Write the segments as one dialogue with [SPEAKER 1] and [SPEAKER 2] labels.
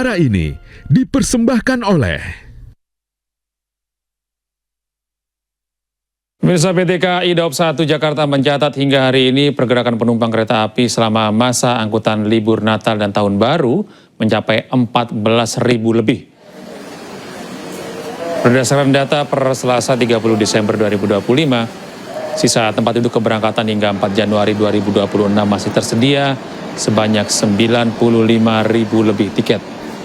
[SPEAKER 1] Acara ini dipersembahkan oleh
[SPEAKER 2] Pemirsa, PT KAI Daob 1 Jakarta mencatat hingga hari ini pergerakan penumpang kereta api selama masa angkutan libur Natal dan Tahun Baru mencapai 14.000 lebih. Berdasarkan data per Selasa 30 Desember 2025, sisa tempat duduk keberangkatan hingga 4 Januari 2026 masih tersedia sebanyak 95.000 lebih tiket.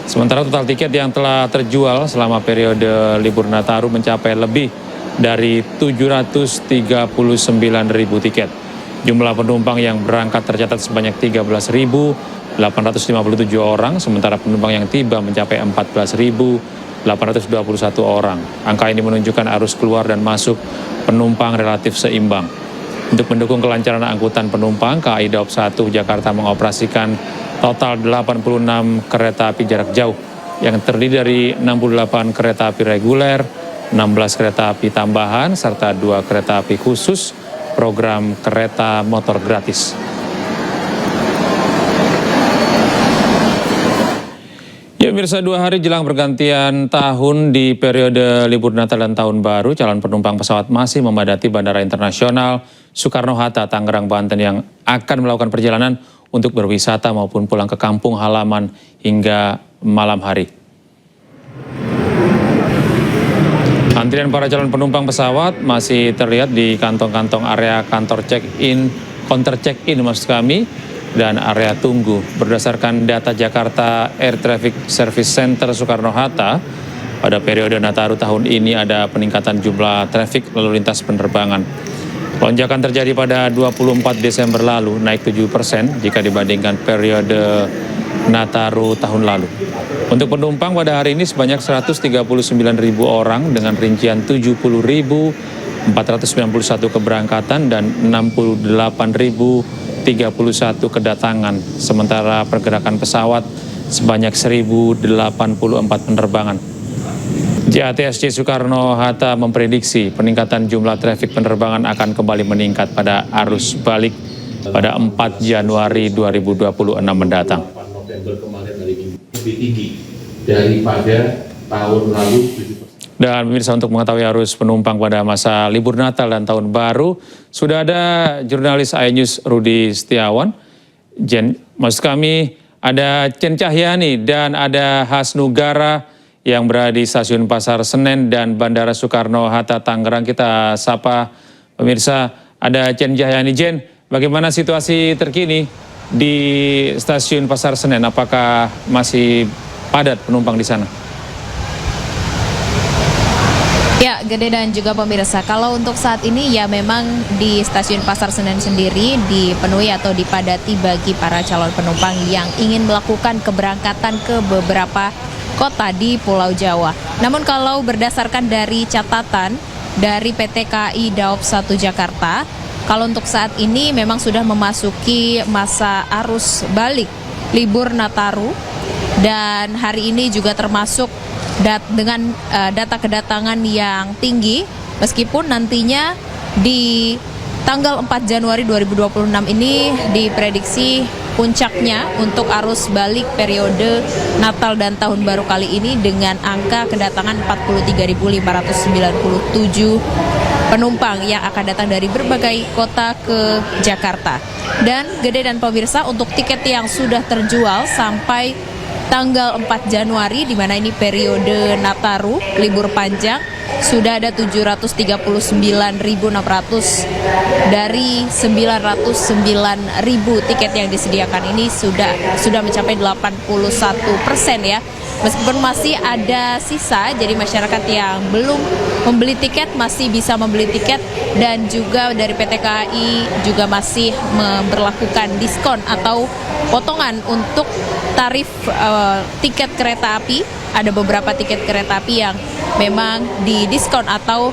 [SPEAKER 2] Sementara total tiket yang telah terjual selama periode libur Nataru mencapai lebih dari 739.000 tiket. Jumlah penumpang yang berangkat tercatat sebanyak 13.857 orang, sementara penumpang yang tiba mencapai 14.821 orang. Angka ini menunjukkan arus keluar dan masuk penumpang relatif seimbang. Untuk mendukung kelancaran angkutan penumpang, KAI Daob 1 Jakarta mengoperasikan total 86 kereta api jarak jauh yang terdiri dari 68 kereta api reguler, 16 kereta api tambahan, serta 2 kereta api khusus program kereta motor gratis. Ya pemirsa, 2 hari jelang pergantian tahun di periode libur Natal dan Tahun Baru, calon penumpang pesawat masih memadati Bandara Internasional Soekarno-Hatta, Tangerang, Banten yang akan melakukan perjalanan untuk berwisata maupun pulang ke kampung halaman hingga malam hari. Antrian para calon penumpang pesawat masih terlihat di kantong-kantong area kantor check-in, counter check-in maksud kami, dan area tunggu. Berdasarkan data Jakarta Air Traffic Service Center Soekarno-Hatta, pada periode Nataru tahun ini ada peningkatan jumlah trafik lalu lintas penerbangan. Lonjakan terjadi pada 24 Desember lalu, naik 7% jika dibandingkan periode Nataru tahun lalu. Untuk penumpang pada hari ini sebanyak 139.000 orang dengan rincian 70.491 keberangkatan dan 68.031 kedatangan. Sementara pergerakan pesawat sebanyak 1.084 penerbangan. JATSC Soekarno-Hatta memprediksi peningkatan jumlah trafik penerbangan akan kembali meningkat pada arus balik pada 4 Januari 2026 mendatang.
[SPEAKER 3] Kemarin hari ini lebih tinggi daripada tahun lalu.
[SPEAKER 2] Dan pemirsa, untuk mengetahui arus penumpang pada masa libur Natal dan Tahun Baru, sudah ada jurnalis iNews Rudi Setiawan. Maksud kami ada Chen Cahyani dan ada Hasnugara yang berada di Stasiun Pasar Senen dan Bandara Soekarno-Hatta Tangerang. Kita sapa pemirsa, ada Chen Cahyani. Chen, bagaimana situasi terkini di Stasiun Pasar Senen? Apakah masih padat penumpang di sana?
[SPEAKER 4] Ya, Gede dan juga pemirsa, kalau untuk saat ini ya memang di Stasiun Pasar Senen sendiri dipenuhi atau dipadati bagi para calon penumpang yang ingin melakukan keberangkatan ke beberapa kota di Pulau Jawa. Namun kalau berdasarkan dari catatan dari PT KAI Daob 1 Jakarta, kalau untuk saat ini memang sudah memasuki masa arus balik libur Nataru, dan hari ini juga termasuk dengan data kedatangan yang tinggi, meskipun nantinya di tanggal 4 Januari 2026 ini diprediksi puncaknya untuk arus balik periode Natal dan Tahun Baru kali ini dengan angka kedatangan 43.597 penumpang yang akan datang dari berbagai kota ke Jakarta. Dan Gede dan pemirsa, untuk tiket yang sudah terjual sampai tanggal 4 Januari, di mana ini periode Nataru, libur panjang, sudah ada 739.600 dari 909.000 tiket yang disediakan ini sudah mencapai 81% ya. Meskipun masih ada sisa, jadi masyarakat yang belum membeli tiket masih bisa membeli tiket, dan juga dari PT KAI juga masih memberlakukan diskon atau potongan untuk tarif tiket kereta api. Ada beberapa tiket kereta api yang memang didiskon atau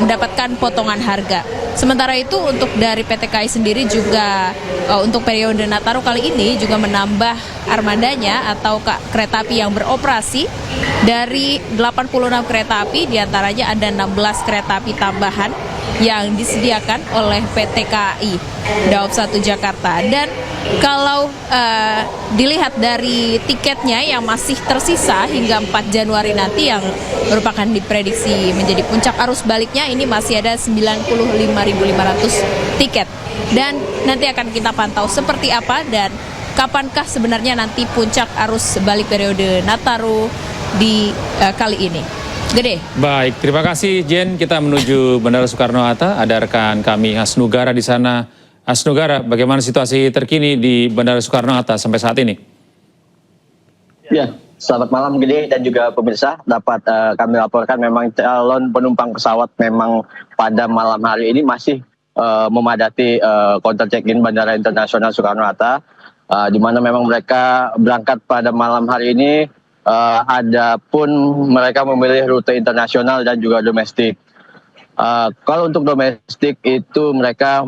[SPEAKER 4] mendapatkan potongan harga. Sementara itu untuk dari PT KAI sendiri juga untuk periode Nataru kali ini juga menambah armadanya atau kereta api yang beroperasi dari 86 kereta api, diantaranya ada 16 kereta api tambahan yang disediakan oleh PT KAI Daob 1 Jakarta. Dan kalau dilihat dari tiketnya yang masih tersisa hingga 4 Januari nanti yang merupakan diprediksi menjadi puncak arus baliknya, ini masih ada 95.500 tiket. Dan nanti akan kita pantau seperti apa dan kapankah sebenarnya nanti puncak arus balik periode Nataru di kali ini. Gede.
[SPEAKER 2] Baik, terima kasih Jen. Kita menuju Bandara Soekarno-Hatta. Ada rekan kami Hasnugara di sana. Hasnugara, bagaimana situasi terkini di Bandara Soekarno-Hatta sampai saat ini?
[SPEAKER 5] Ya, selamat malam Gede dan juga pemirsa. Dapat kami laporkan memang calon penumpang pesawat memang pada malam hari ini masih memadati counter check-in Bandara Internasional Soekarno-Hatta. Di mana memang mereka berangkat pada malam hari ini, adapun mereka memilih rute internasional dan juga domestik. Kalau untuk domestik itu mereka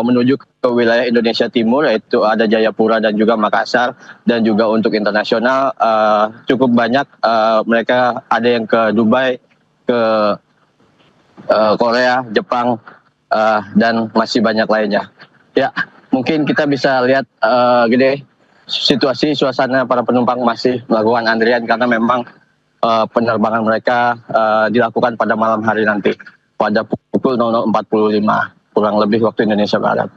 [SPEAKER 5] menuju ke wilayah Indonesia Timur, yaitu ada Jayapura dan juga Makassar, dan juga untuk internasional cukup banyak, mereka ada yang ke Dubai, ke Korea, Jepang, dan masih banyak lainnya. Ya. Mungkin kita bisa lihat Gede, situasi suasana para penumpang masih melakukan antrian karena memang penerbangan mereka dilakukan pada malam hari nanti pada pukul 00.45 kurang lebih waktu Indonesia Barat.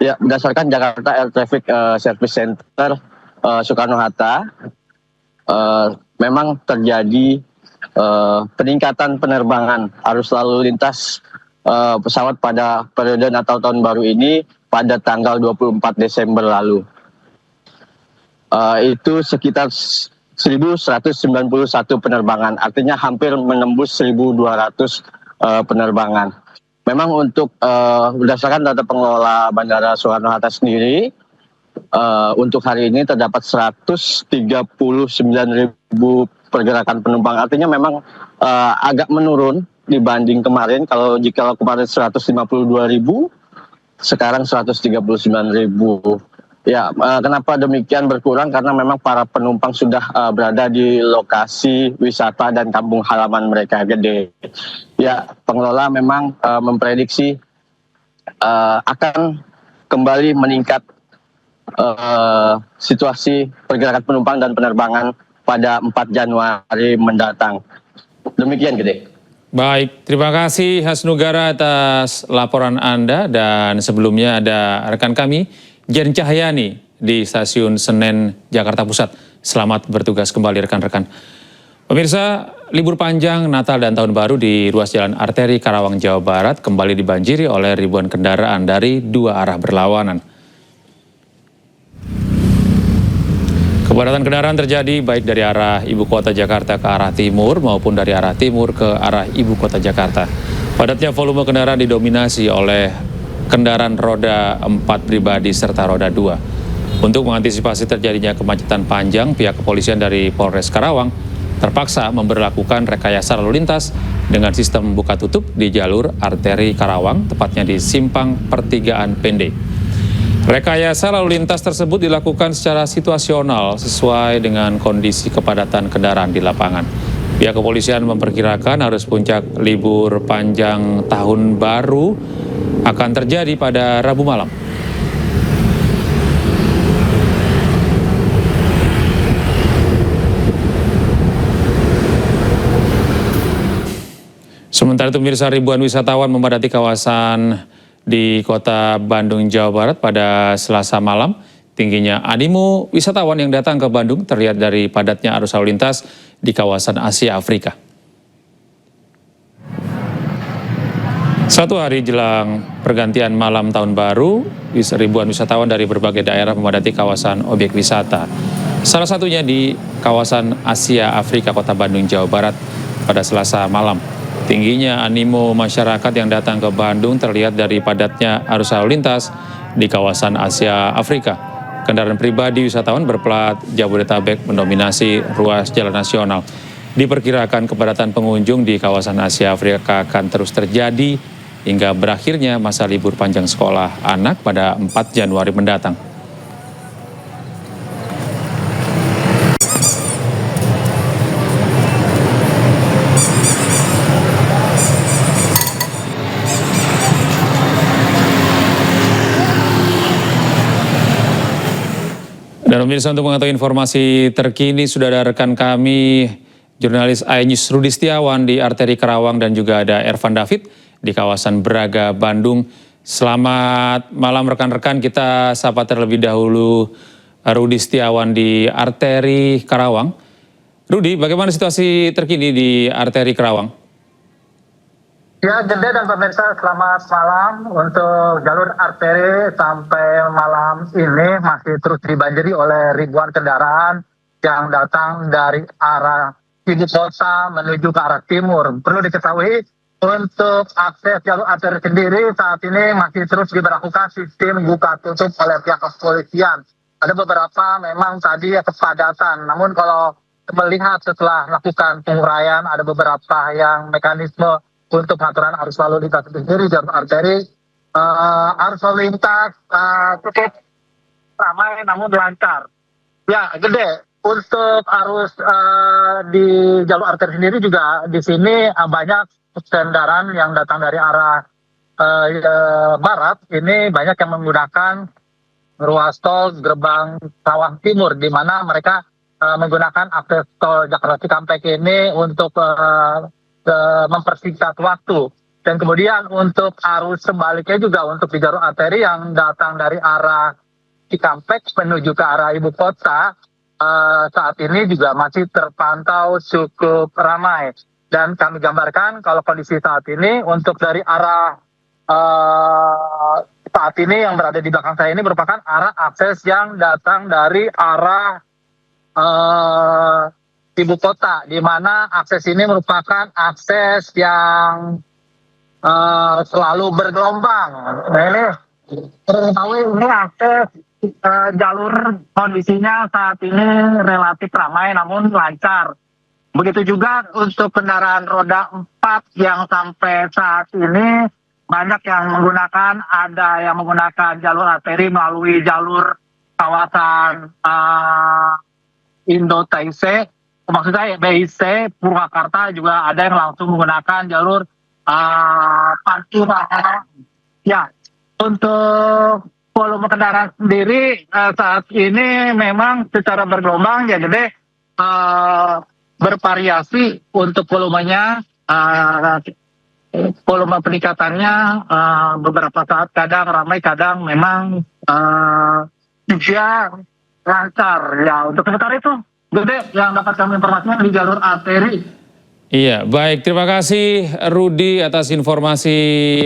[SPEAKER 5] Ya, berdasarkan Jakarta Air Traffic Service Center Soekarno-Hatta, memang terjadi peningkatan penerbangan arus lalu lintas pesawat pada periode Natal tahun baru ini pada tanggal 24 Desember lalu. Itu sekitar 1.191 penerbangan, artinya hampir menembus 1.200 penerbangan. Memang untuk berdasarkan data pengelola Bandara Soekarno-Hatta sendiri, untuk hari ini terdapat 139.000 pergerakan penumpang, artinya memang agak menurun dibanding kemarin. Kalau kemarin 152.000, sekarang 139.000. Ya, kenapa demikian berkurang? Karena memang para penumpang sudah berada di lokasi wisata dan kampung halaman mereka Gede. Ya, pengelola memang memprediksi akan kembali meningkat situasi pergerakan penumpang dan penerbangan pada 4 Januari mendatang. Demikian Gede.
[SPEAKER 2] Baik, terima kasih Hasnugara atas laporan Anda, dan sebelumnya ada rekan kami Jen Cahyani di Stasiun Senen, Jakarta Pusat. Selamat bertugas kembali rekan-rekan. Pemirsa, libur panjang Natal dan Tahun Baru di ruas jalan arteri Karawang, Jawa Barat kembali dibanjiri oleh ribuan kendaraan dari dua arah berlawanan. Kepadatan kendaraan terjadi baik dari arah Ibu Kota Jakarta ke arah timur maupun dari arah timur ke arah Ibu Kota Jakarta. Padatnya volume kendaraan didominasi oleh kendaraan roda 4 pribadi serta roda 2. Untuk mengantisipasi terjadinya kemacetan panjang, pihak kepolisian dari Polres Karawang terpaksa memberlakukan rekayasa lalu lintas dengan sistem buka tutup di jalur arteri Karawang, tepatnya di simpang pertigaan Pende. Rekayasa lalu lintas tersebut dilakukan secara situasional sesuai dengan kondisi kepadatan kendaraan di lapangan. Pihak kepolisian memperkirakan arus puncak libur panjang Tahun Baru akan terjadi pada Rabu malam. Sementara itu pemirsa, ribuan wisatawan memadati kawasan di kota Bandung, Jawa Barat pada Selasa malam. Tingginya animo wisatawan yang datang ke Bandung terlihat dari padatnya arus lalu lintas di kawasan Asia Afrika. Satu hari jelang pergantian malam Tahun Baru, ribuan wisatawan dari berbagai daerah memadati kawasan objek wisata. Salah satunya di kawasan Asia Afrika Kota Bandung, Jawa Barat pada Selasa malam. Tingginya animo masyarakat yang datang ke Bandung terlihat dari padatnya arus lalu lintas di kawasan Asia Afrika. Kendaraan pribadi wisatawan berplat Jabodetabek mendominasi ruas jalan nasional. Diperkirakan kepadatan pengunjung di kawasan Asia Afrika akan terus terjadi hingga berakhirnya masa libur panjang sekolah anak pada 4 Januari mendatang. Dan pemirsa, untuk mengetahui informasi terkini sudah ada rekan kami, jurnalis iNews Rudi Setiawan di arteri Karawang dan juga ada Ervan David di kawasan Braga, Bandung. Selamat malam rekan-rekan, kita sapa terlebih dahulu Rudi Setiawan di arteri Karawang. Rudi, bagaimana situasi terkini di arteri Karawang?
[SPEAKER 6] Ya, Gede dan pemirsa, selamat malam. Untuk jalur arteri sampai malam ini masih terus dibanjiri oleh ribuan kendaraan yang datang dari arah ibu kota menuju ke arah timur. Perlu diketahui, untuk akses jalur arteri sendiri saat ini masih terus diberlakukan sistem buka tutup oleh pihak kepolisian. Ada beberapa memang tadi kepadatan, namun kalau melihat setelah melakukan penguraian, ada beberapa yang mekanisme untuk pengaturan arus lalu lintas sendiri jalur arteri, arus lalu lintas cukup ramai namun lancar. Ya, Gede, untuk arus di jalur arteri sendiri juga di sini banyak kendaraan yang datang dari arah barat. Ini banyak yang menggunakan ruas tol gerbang Karawang Timur, di mana mereka menggunakan akses tol Jakarta Cikampek ini untuk mempersingkat waktu. Dan kemudian untuk arus sebaliknya juga untuk di jalur arteri yang datang dari arah Cikampek menuju ke arah ibu kota saat ini juga masih terpantau cukup ramai. Dan kami gambarkan kalau kondisi saat ini untuk dari arah saat ini yang berada di belakang saya ini merupakan arah akses yang datang dari arah ibu kota, di mana akses ini merupakan akses yang selalu bergelombang. Nah, ini ini akses jalur kondisinya saat ini relatif ramai namun lancar. Begitu juga untuk kendaraan roda 4 yang sampai saat ini banyak yang menggunakan, ada yang menggunakan jalur arteri melalui jalur kawasan Indo-TIC. Maksud saya BIC Purwakarta, juga ada yang langsung menggunakan jalur Pantura. Ya, untuk volume kendaraan sendiri saat ini memang secara bergelombang ya Gede, bervariasi untuk volumenya, volume peningkatannya beberapa saat kadang ramai, kadang memang juga lancar. Ya, untuk sementara itu Gede yang dapat kami informasikan di jalur arteri.
[SPEAKER 2] Iya, baik. Terima kasih Rudi atas informasi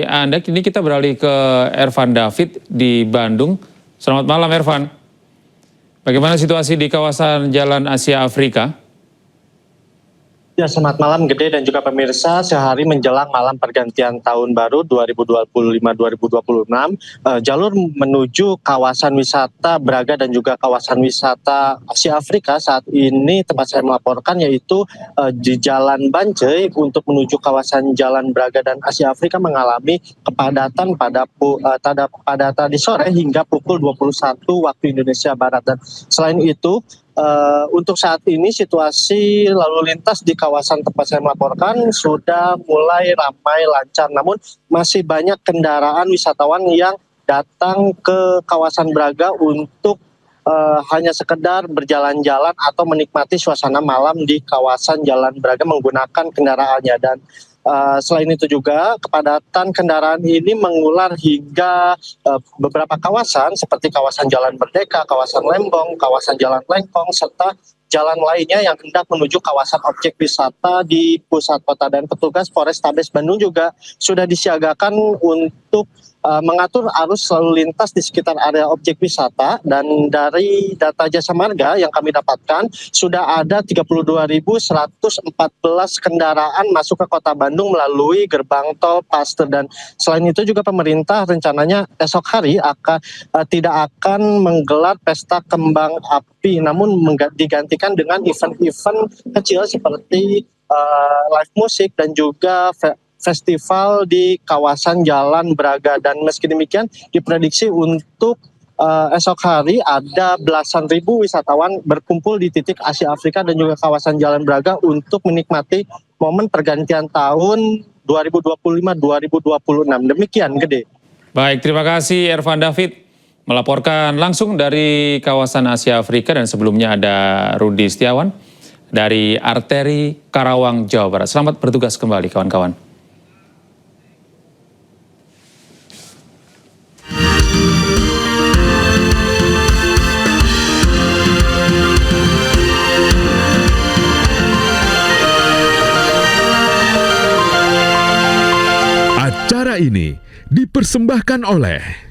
[SPEAKER 2] Anda. Kini kita beralih ke Ervan David di Bandung. Selamat malam Ervan. Bagaimana situasi di kawasan Jalan Asia Afrika?
[SPEAKER 7] Ya, selamat malam Gede dan juga pemirsa. Sehari menjelang malam pergantian tahun baru 2025-2026, jalur menuju kawasan wisata Braga dan juga kawasan wisata Asia Afrika saat ini tempat saya melaporkan yaitu di Jalan Banjai untuk menuju kawasan Jalan Braga dan Asia Afrika mengalami kepadatan pada tadi sore hingga pukul 21 waktu Indonesia Barat. Dan selain itu, untuk saat ini situasi lalu lintas di kawasan tempat saya melaporkan sudah mulai ramai lancar, namun masih banyak kendaraan wisatawan yang datang ke kawasan Braga untuk hanya sekedar berjalan-jalan atau menikmati suasana malam di kawasan Jalan Braga menggunakan kendaraannya. Dan selain itu juga kepadatan kendaraan ini mengular hingga beberapa kawasan seperti kawasan Jalan Merdeka, kawasan Lembong, kawasan Jalan Lengkong, serta jalan lainnya yang hendak menuju kawasan objek wisata di pusat kota. Dan petugas Polrestabes Bandung juga sudah disiagakan untuk mengatur arus lalu lintas di sekitar area objek wisata. Dan dari data Jasa Marga yang kami dapatkan sudah ada 32.114 kendaraan masuk ke kota Bandung melalui gerbang tol Paster. Dan selain itu juga pemerintah rencananya esok hari tidak akan menggelar pesta kembang api, namun digantikan dengan event-event kecil seperti live musik dan juga festival di kawasan Jalan Braga. Dan meski demikian diprediksi untuk esok hari ada belasan ribu wisatawan berkumpul di titik Asia Afrika dan juga kawasan Jalan Braga untuk menikmati momen pergantian tahun 2025-2026. Demikian Gede.
[SPEAKER 2] Baik, terima kasih Ervan David melaporkan langsung dari kawasan Asia Afrika, dan sebelumnya ada Rudi Setiawan dari Arteri Karawang, Jawa Barat. Selamat bertugas kembali kawan-kawan.
[SPEAKER 1] Acara ini dipersembahkan oleh